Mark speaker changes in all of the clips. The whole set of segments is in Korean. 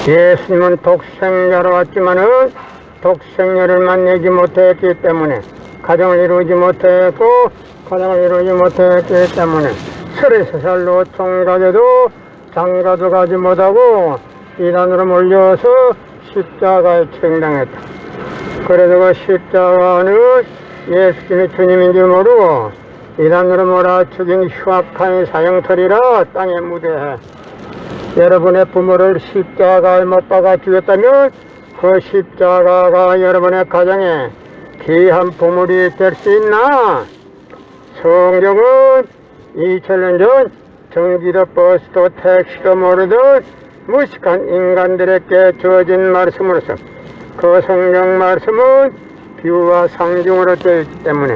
Speaker 1: 예수님은 독생자로 왔지만은 독생자를 만나지 못했기 때문에 가정을 이루지 못했고 가정을 이루지 못했기 때문에 33살로 총각에도 장가도 가지 못하고 이단으로 몰려서 십자가에 청당했다. 그래서 그 십자가는 예수님이 주님인 줄 모르고 이단으로 몰아죽인 흉악한 사형터리라 땅에 무대해 여러분의 부모를 십자가에 못 박아 죽였다면 그 십자가가 여러분의 가정에 귀한 보물이 될 수 있나? 성경은 2000년 전 전기도 버스도 택시도 모르던 무식한 인간들에게 주어진 말씀으로서 그 성경 말씀은 비유와 상징으로 되어 있기 때문에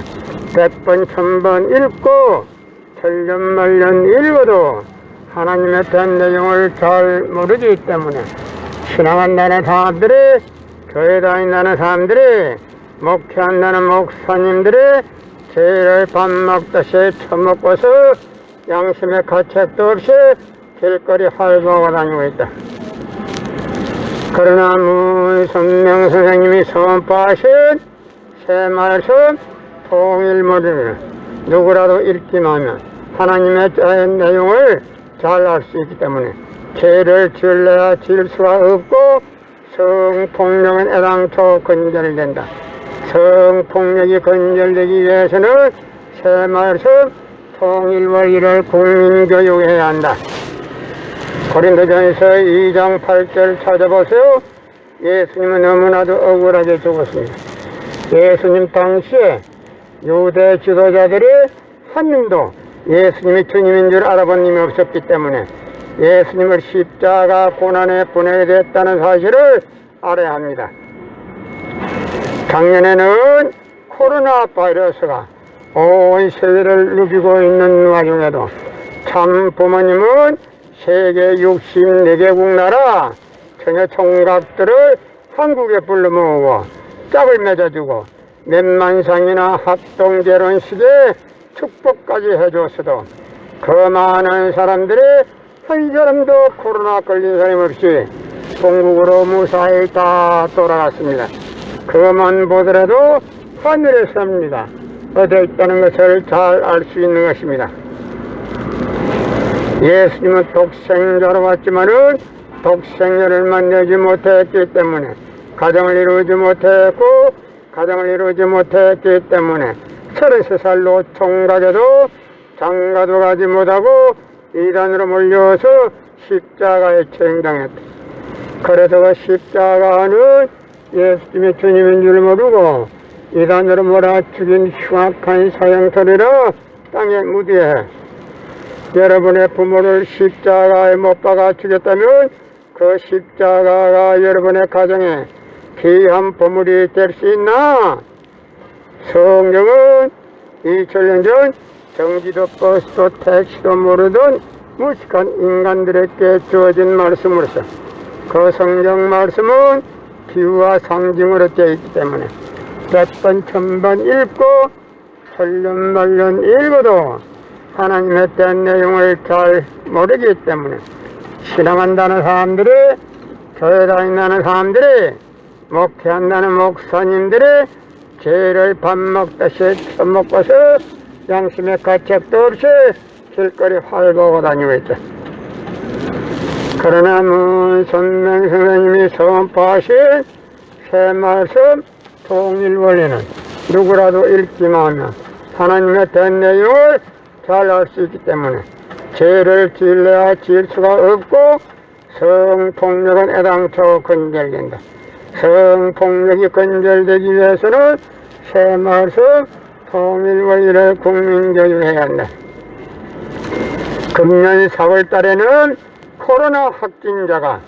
Speaker 1: 100번 1000번 읽고 천년만년 읽어도 하나님의 대한 내용을 잘 모르기 때문에 신앙한다는 사람들이 교회 다닌다는 사람들이 목회한다는 목사님들이 죄를 밥 먹듯이 처먹고서 양심의 가책도 없이 길거리 활보하고 다니고 있다. 그러나 문선명 선생님이 선포하신 새 말씀 통일머리를 누구라도 읽기만 하면 하나님의 내용을 잘 알 수 있기 때문에 죄를 지을래야 지을 수가 없고 성폭력은 애당초 건절된다. 성폭력이 건절되기 위해서는 새 말씀 통일원리를 국민교육해야 한다. 고린도전서 2장 8절 찾아보세요. 예수님은 너무나도 억울하게 죽었습니다. 예수님 당시에 유대 지도자들이 한 명도 예수님이 주님인 줄 알아본 님이 없었기 때문에 예수님을 십자가 고난에 보내게 됐다는 사실을 알아야 합니다. 작년에는 코로나 바이러스가 온 세계를 누비고 있는 와중에도 참 부모님은 세계 64개국 나라 처녀 총각들을 한국에 불러 모으고 짝을 맺어주고 몇만 상이나 합동 결혼식에 축복까지 해줬어도 그 많은 사람들이 한 사람도 코로나 걸린 사람 없이 본국으로 무사히 다 돌아갔습니다. 그것만 보더라도 하늘에 삽니다. 어디에 있다는 것을 잘 알 수 있는 것입니다. 예수님은 독생자로 왔지만은 독생자를 만나지 못했기 때문에 가정을 이루지 못했고 가정을 이루지 못했기 때문에 33살로 총각에도 장가도 가지 못하고 이단으로 몰려서 십자가에 청당했다. 그래서 그 십자가는 예수님이 주님인 줄 모르고 이단으로 몰아 죽인 흉악한 사형터리라 땅에 무디해 여러분의 부모를 십자가에 못 박아 죽였다면 그 십자가가 여러분의 가정에 귀한 보물이 될 수 있나? 성경은 2000년 전 전기도 버스도 택시도 모르던 무식한 인간들에게 주어진 말씀으로서 그 성경 말씀은 비유와 상징으로 되어 있기 때문에 100번 1000번 읽고 천년만년 읽어도 하나님에 대한 내용을 잘 모르기 때문에 신앙한다는 사람들이 교회 다닌다는 사람들이 목회한다는 목사님들이 죄를 밥 먹듯이 처먹고서 양심의 가책도 없이 길거리 활보하고 다니고 있다. 그러나 문선명 선생님이 선포하신 새 말씀 통일원리는 누구라도 읽기만 하면 하나님의 된 내용을 잘 알 수 있기 때문에 죄를 지을래야 지을 수가 없고 성폭력은 애당초 건절된다. 성폭력이 건절되기 위해서는 새 말씀 통일원리를 국민교육해야 한다. 금년 4월 달에는 코로나 확진자가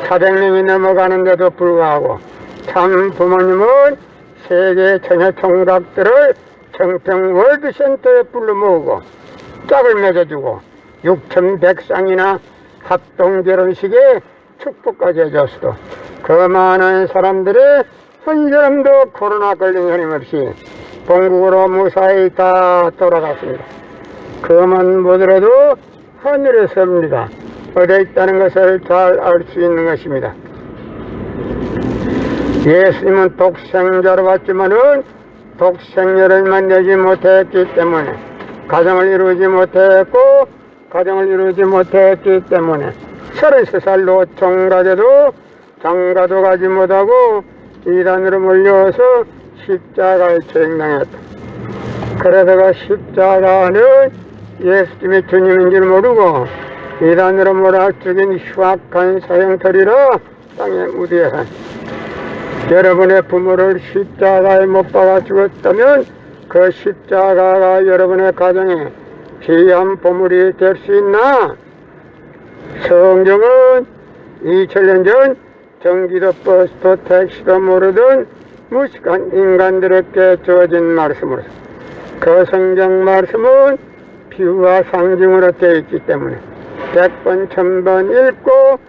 Speaker 1: 400명이 넘어가는데도 불구하고 참 부모님은 세계 처녀 총각들을 청평 월드센터에 불러 모으고 짝을 맺어주고 6100쌍이나 합동 결혼식에 축복까지 해줬어도 그 많은 사람들이 한 사람도 코로나 걸린 사람 없이 본국으로 무사히 다 돌아갔습니다. 그만 보더라도 하늘에 섭니다. 어디에 있다는 것을 잘 알 수 있는 것입니다. 예수님은 독생자로 왔지만은 독생녀를 만나지 못했기 때문에 가정을 이루지 못했고 가정을 이루지 못했기 때문에 33살로 종가돼도 장가도 가지 못하고 이단으로 몰려서 십자가에 처형당했다. 그러다가 십자가는 예수님이 주님인 줄 모르고 이단으로 몰아 죽인 흉악한 사형터리라 땅에 묻어야. 여러분의 부모를 십자가에 못 박아 죽었다면 그 십자가가 여러분의 가정에 귀한 보물이 될 수 있나? 성경은 2000년 전 전기도 버스도 택시도 모르던 무식한 인간들에게 주어진 말씀으로 그 성경 말씀은 비유와 상징으로 되어 있기 때문에 100번 1000번 읽고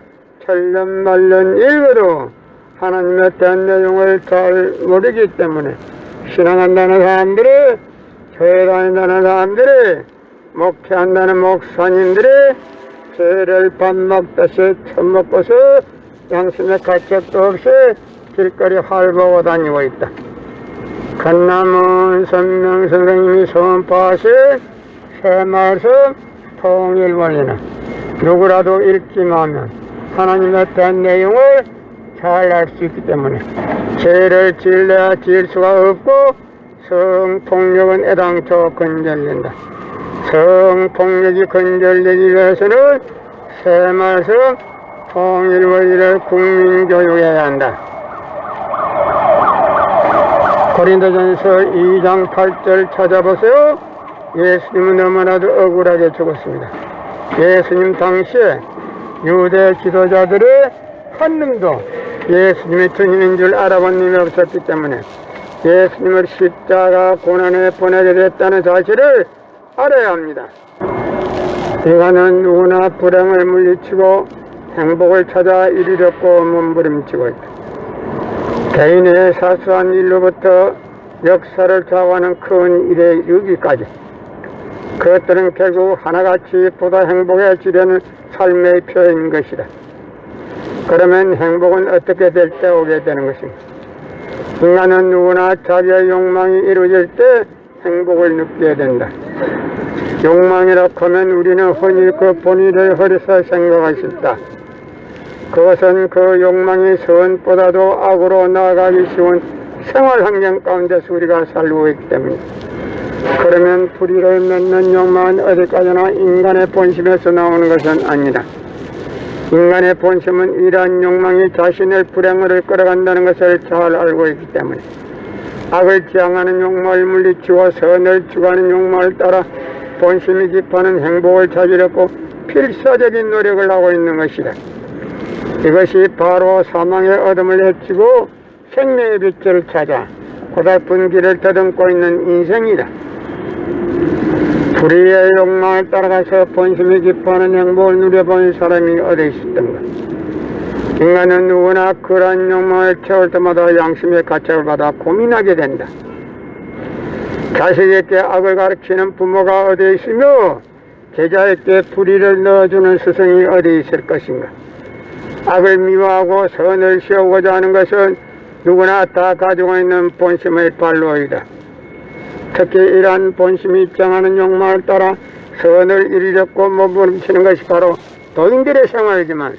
Speaker 1: 천년만년 읽어도 하나님의 대한 내용을 잘 모르기 때문에 신앙한다는 사람들이 교회 다닌다는 사람들이 목회한다는 목사님들이 죄를 밥 먹듯이 처먹고서 양심의 가책도 없이 길거리 활보고 다니고 있다. 건남은 선명 선생님이 선포하신 새 말씀 통일원리는 누구라도 읽기만 하면 하나님의 대한 내용을 잘 알 수 있기 때문에 죄를 지을래야 지을 수가 없고 성폭력은 애당초 건절된다. 성폭력이 건절되기 위해서는 새 말씀 통일원리를 국민교육해야 한다. 고린도전서 2장 8절 찾아보세요. 예수님은 너무나도 억울하게 죽었습니다. 예수님 당시에 유대 지도자들의 한 놈도 예수님이 주님인 줄 알아본 놈이 없었기 때문에 예수님을 십자가 고난에 보내게 됐다는 사실을 알아야 합니다. 인간은 누구나 불행을 물리치고 행복을 찾아 이르려고 몸부림치고 있다. 개인의 사소한 일로부터 역사를 좌우하는 큰 일에 이르기까지 그것들은 결국 하나같이 보다 행복해지려는 삶의 표현인 것이다. 그러면 행복은 어떻게 될 때 오게 되는 것인가? 인간은 누구나 자기의 욕망이 이루어질 때 행복을 느끼게 된다. 욕망이라고 하면 우리는 흔히 그 본의를 허리서 생각할 수 있다. 그것은 그 욕망이 선보다도 악으로 나아가기 쉬운 생활 환경 가운데서 우리가 살고 있기 때문이다. 그러면 불의를 맺는 욕망은 어디까지나 인간의 본심에서 나오는 것은 아니다. 인간의 본심은 이러한 욕망이 자신의 불행을 끌어간다는 것을 잘 알고 있기 때문에 악을 지향하는 욕망을 물리치고 선을 추구하는 욕망을 따라 본심이 깊어하는 행복을 찾으려고 필사적인 노력을 하고 있는 것이다. 이것이 바로 사망의 어둠을 헤치고 생명의 빛을 찾아 고달픈 길을 더듬고 있는 인생이다. 불의의 욕망을 따라가서 본심이 깊어하는 행복을 누려본 사람이 어디 있었던가. 인간은 누구나 그러한 욕망을 채울 때마다 양심의 가책을 받아 고민하게 된다. 자식에게 악을 가르치는 부모가 어디 있으며 제자에게 불의를 넣어주는 스승이 어디 있을 것인가. 악을 미워하고 선을 세우고자 하는 것은 누구나 다 가지고 있는 본심의 발로이다. 특히 이러한 본심이 입장하는 욕망을 따라 선을 이루려고 몸부림치는 것이 바로 도인들의 생활이지만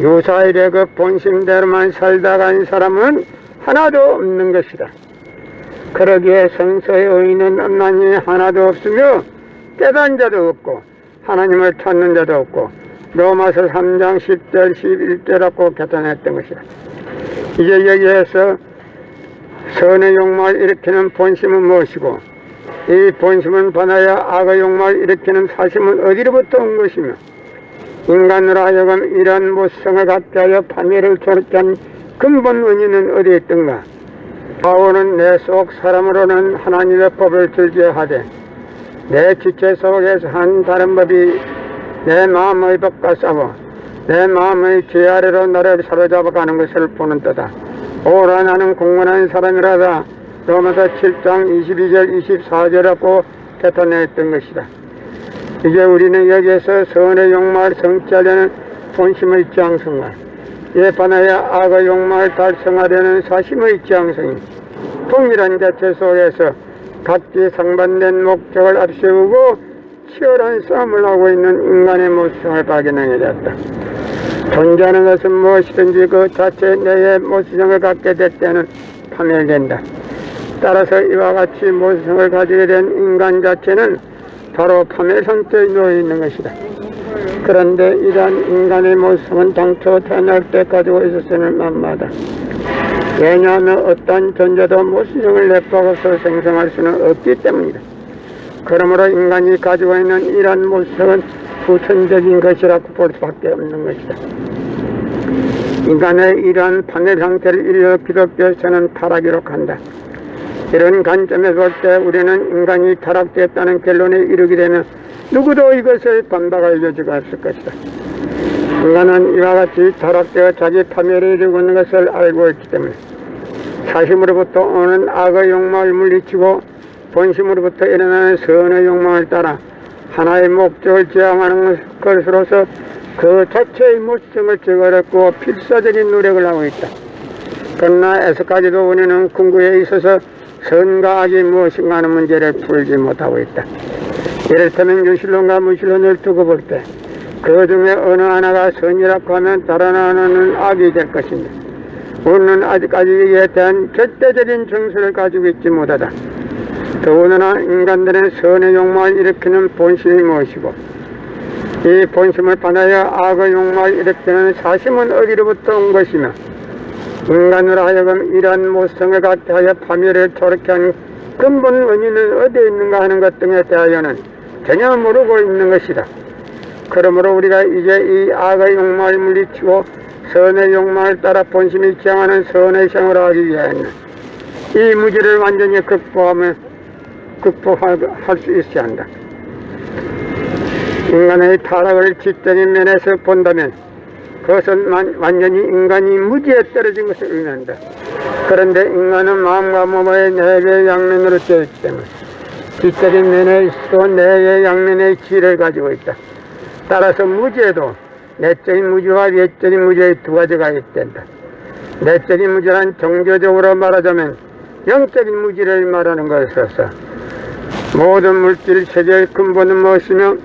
Speaker 1: 유사일의 그 본심대로만 살다 간 사람은 하나도 없는 것이다. 그러기에 성서의 의인은 없나니 하나도 없으며 깨달은 자도 없고 하나님을 찾는 자도 없고 로마서 3장 10절 11절하고 개탄했던 것이다. 이제 여기에서 선의 욕망을 일으키는 본심은 무엇이고 이 본심은 받아야 악의 욕망을 일으키는 사심은 어디로부터 온 것이며 인간으로 하여금 이런 모성을 갖게 하여 판매를 저렇게 한 근본 원인은 어디에 있던가. 바울은 내 속 사람으로는 하나님의 법을 즐겨하되 내 지체 속에서 한 다른 법이 내 마음의 법과 싸워 내 마음의 죄 아래로 나를 사로잡아가는 것을 보는 때다. 오라 나는 공gon한 사람이라다. 로마서 7장 22절 24절하고 개탄했던 것이다. 이제 우리는 여기에서 선의 욕망을 성취하려는 본심의 장성과 예반하여 악의 욕망을 달성하려는 사심의 지향성이 동일한 자체 속에서 각기 상반된 목적을 앞세우고 치열한 싸움을 하고 있는 인간의 모습을 발견하게 되었다. 존재하는 것은 무엇이든지 그 자체 내의 모습성을 갖게 될 때는 파멸된다. 따라서 이와 같이 모습성을 가지게 된 인간 자체는 바로 파멸 상태에 놓여 있는 것이다. 그런데 이러한 인간의 모습은 당초 태어날 때 가지고 있었음을 만마다. 왜냐하면 어떤 존재도 모습성을 내포하고서 생성할 수는 없기 때문이다. 그러므로 인간이 가지고 있는 이러한 모습성은 후천적인 것이라고 볼 수밖에 없는 것이다. 인간의 이러한 파멸 상태를 이르러 기독교에서는 타락이라고 한다. 이런 관점에서 볼 때 우리는 인간이 타락되었다는 결론에 이르게 되면 누구도 이것을 반박할 여지가 없을 것이다. 인간은 이와 같이 타락되어 자기 파멸에 이르고 있는 것을 알고 있기 때문에 사심으로부터 오는 악의 욕망을 물리치고 본심으로부터 일어나는 선의 욕망을 따라 하나의 목적을 지향하는 것으로서 그 자체의 모습을 제거했고 필사적인 노력을 하고 있다. 그러나 애석하게도 우리는 궁극에 있어서 선과 악이 무엇인가 하는 문제를 풀지 못하고 있다. 이를테면 유실론과 무실론을 두고 볼 때 그 중에 어느 하나가 선이라고 하면 다른 하나는 악이 될 것인데 우리는 아직까지 이에 대한 절대적인 정서를 가지고 있지 못하다. 더군다나 인간들의 선의 욕망을 일으키는 본심이 무엇이고 이 본심을 반하여 악의 욕망을 일으키는 사심은 어디로부터 온 것이며 인간으로 하여금 이러한 모성을 갖게 하여 파멸을 초래케 하는 근본 원인은 어디에 있는가 하는 것 등에 대하여는 전혀 모르고 있는 것이다. 그러므로 우리가 이제 이 악의 욕망을 물리치고 선의 욕망을 따라 본심이 지향하는 선의 생활을 하기 위하여는 이 무지를 완전히 극복할 수 있어야 한다. 인간의 타락을 지적인 면에서 본다면 그것은 완전히 인간이 무지에 떨어진 것을 의미한다. 그런데 인간은 마음과 몸의 내외 양면으로 되어 있기 때문에 지적인 면에 있어 내외 양면의 지혜를 가지고 있다. 따라서 무지에도 내적인 무지와 외적인 무지의 두 가지가 있단다. 내적인 무지란 종교적으로 말하자면 영적인 무지를 말하는 것이어서 모든 물질 세계의 근본은 무엇이며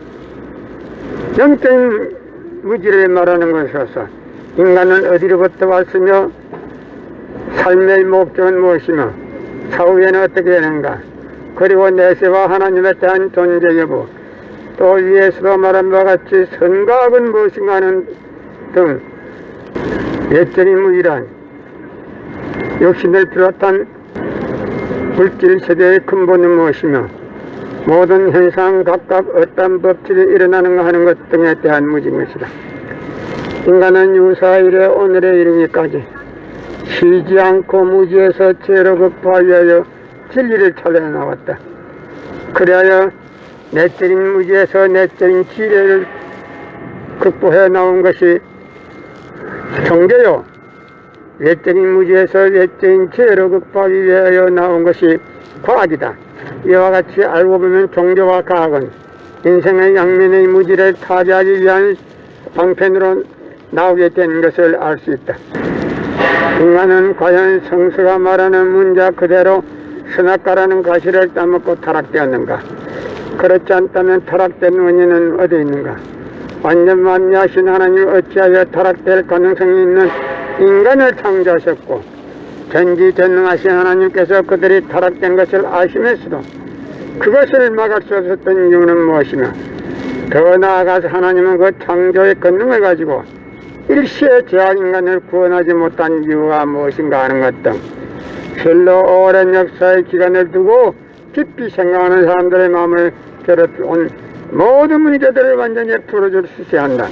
Speaker 1: 영적인 무지를 말하는 것이어서 인간은 어디로부터 왔으며 삶의 목적은 무엇이며 사후에는 어떻게 되는가, 그리고 내세와 하나님에 대한 존재 여부, 또 위에서도 말한 바와 같이 선과 악은 무엇인가 하는 등 외적인 무지란 육신을 비롯한 물질 세계의 근본은 무엇이며 모든 현상 각각 어떤 법칙이 일어나는가 하는 것 등에 대한 무지인 것이다. 인간은 유사일에 오늘에 이르기까지 쉬지 않고 무지에서 죄로 극복하기 위하여 진리를 찾아 나왔다. 그리하여 내적인 무지에서 내적인 지혜를 극복해 나온 것이 종교요, 외적인 무지에서 외적인 지혜로 극복하기 위하여 나온 것이 과학이다. 이와 같이 알고 보면 종교와 과학은 인생의 양면의 무지를 타개하기 위한 방편으로 나오게 된 것을 알 수 있다. 인간은 과연 성서가 말하는 문자 그대로 선악과라는 가시를 따먹고 타락되었는가? 그렇지 않다면 타락된 원인은 어디 있는가? 완전 만미하신 하나님 어찌하여 타락될 가능성이 있는 인간을 창조하셨고 전지전능하신 하나님께서 그들이 타락된 것을 아시면서도 그것을 막을 수 없었던 이유는 무엇이며 더 나아가서 하나님은 그 창조의 권능을 가지고 일시에 죄악 인간을 구원하지 못한 이유가 무엇인가 하는 것 등 별로 오랜 역사의 기간을 두고 깊이 생각하는 사람들의 마음을 괴롭혀온 모든 문제들을 완전히 풀어줄 수 있어야 한다.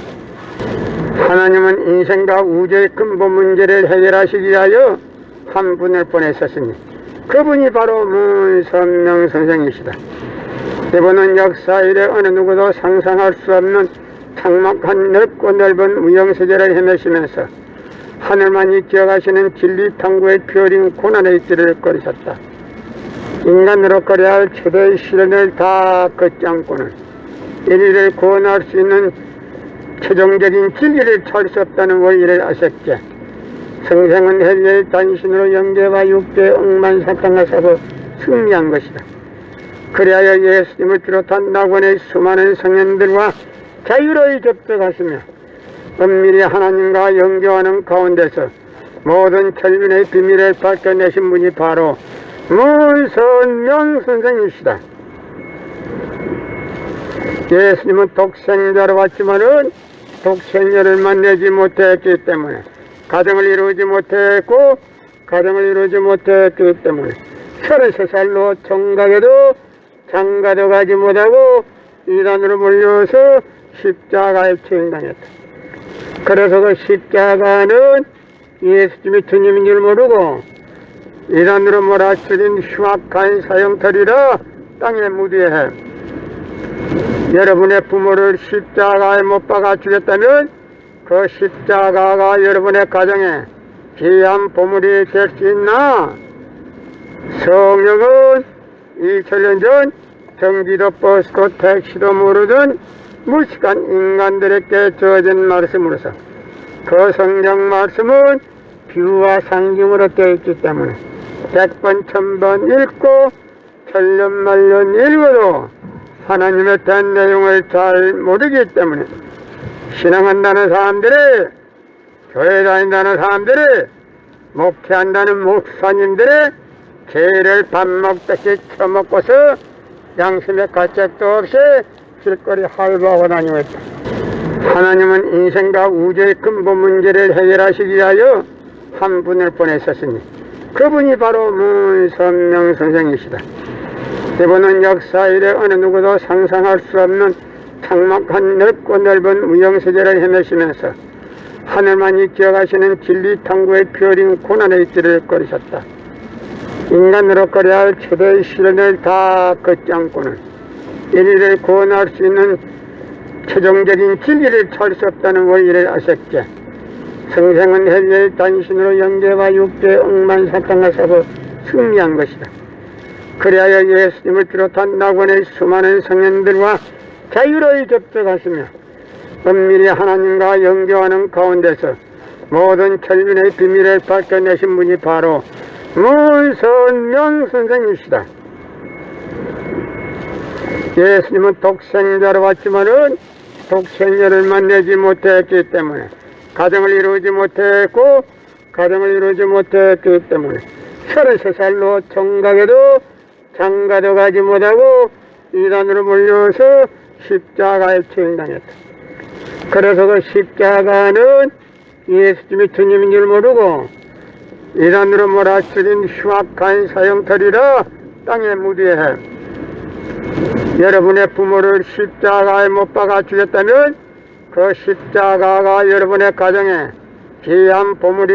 Speaker 1: 하나님은 인생과 우주의 근본 문제를 해결하시기 위하여 한 분을 보내셨으니 그분이 바로 문선명 선생이시다. 이분은 역사 이래 어느 누구도 상상할 수 없는 장막한 넓고 넓은 무형세계를 헤매시면서 하늘만이 기억하시는 진리 탐구의 펴린 고난의 길을 걸으셨다. 인간으로 걸어야 할 최대의 시련을 다 걷지 않고는 인류를 구원할 수 있는 최종적인 진리를 찾을 수 없다는 원리를 아셨기에 성생은 헬리의 단신으로 영계와 육계 억만사탕과 싸서 승리한 것이다. 그리하여 예수님을 비롯한 낙원의 수많은 성현들과 자유로이 접촉하시며 은밀히 하나님과 영교하는 가운데서 모든 천륜의 비밀을 밝혀내신 분이 바로 문선명 선생이시다. 예수님은 독생자로 왔지만은 독생자를 만나지 못했기 때문에 가정을 이루지 못했고 가정을 이루지 못했기 때문에 33살로 총각에도 장가도 가지 못하고 이단으로 몰려서 십자가에 처형당했다. 그래서 그 십자가는 예수님이 주님인 줄 모르고 이단으로 몰아치린 흉악한 사형터리라 땅에 묻어야 해. 여러분의 부모를 십자가에 못 박아 죽였다면 그 십자가가 여러분의 가정에 귀한 보물이 될 수 있나? 성령은 2000년 전 경기도 버스고 택시도 모르던 무식한 인간들에게 주어진 말씀으로서 그 성경 말씀은 비유와 상징으로 되어 있기 때문에 100번 1000번 읽고 천년만년 읽어도 하나님에 대한 내용을 잘 모르기 때문에 신앙한다는 사람들이, 교회 다닌다는 사람들이, 목회한다는 목사님들이 죄를 밥 먹듯이 처먹고서 양심의 가책도 없이 길거리 할부하고 다니고 있다. 하나님은 인생과 우주의 근본 문제를 해결하시기 위하여 한 분을 보내셨으니 그분이 바로 문선명 선생이시다. 이분은 역사 이래 어느 누구도 상상할 수 없는 장막한 넓고 넓은 우영세계를 헤매시면서 하늘만이 기억하시는 진리 탐구의 펴린 고난의 길을 걸으셨다. 인간으로 걸어야 할 최대의 시련을 다 걷지 않고는 인류를 구원할 수 있는 최종적인 진리를 찾을 수 없다는 원리를 아셨기에 성생은 헬리의 단신으로 영계와 육계 억만사탕과 싸서 승리한 것이다. 그리하여 예수님을 비롯한 낙원의 수많은 성현들과 자유로이 접촉하시며 은밀히 하나님과 영교하는 가운데서 모든 천륜의 비밀을 밝혀내신 분이 바로 문선명 선생이시다. 예수님은 독생자로 왔지만은 독생자를 만나지 못했기 때문에 가정을 이루지 못했고 가정을 이루지 못했기 때문에 33살로 총각에도 장가도 가지 못하고 이단으로 몰려서 십자가에 처형당했다. 그래서 그 십자가는 예수님이 주님인 줄 모르고 이단으로 몰아치린 흉악한 사형터리라 땅에 묻어야 해. 여러분의 부모를 십자가에 못 박아 죽였다면 그 십자가가 여러분의 가정에 귀한 보물이